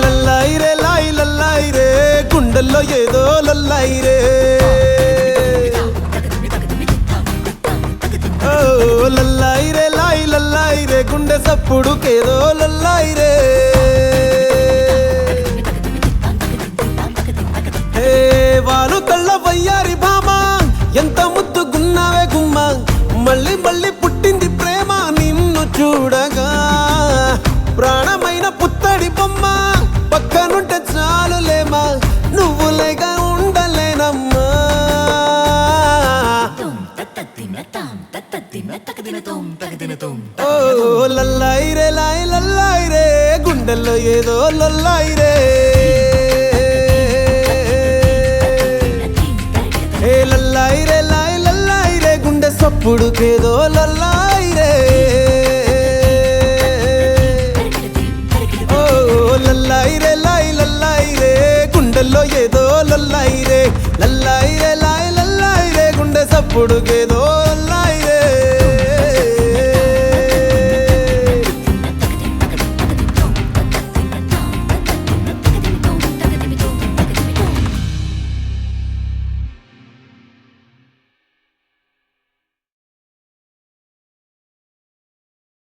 లల్లాయి రే లాయి లల్లాయి రే గుండెల్లో ఏదో లల్లాయి రే లల్లాయి రే లాయి లల్లాయి రే గుండె సప్పుడుకేదో లల్లాయి రే వారు కళ్ళ వయ్యారి భామా ఎంత ముద్దుగున్నావే గుమ్మ మళ్ళీ మళ్ళీ పుట్టింది ప్రేమ నిన్ను చూడగా ప్రాణమైన పుత్తడి బొమ్మ పక్కనుంటే చాలులేమా నువ్వు లేక ఉండలేనమ్మా ఓ లల్లాయి రే లాయి లల్లాయి రే గుండెల్లో ఏదో లల్లాయి రే లల్లాయి రే లాయి లల్లాయి రే గుండె సప్పుడుకేదో లల్లాయి రే ఓ లల్లాయి రే లాయి లల్లాయి రే గుండెల్లో ఏదో లల్లాయి రే లల్లాయి రే లాయి లల్లాయి రే గుండె సప్పుడుకేదో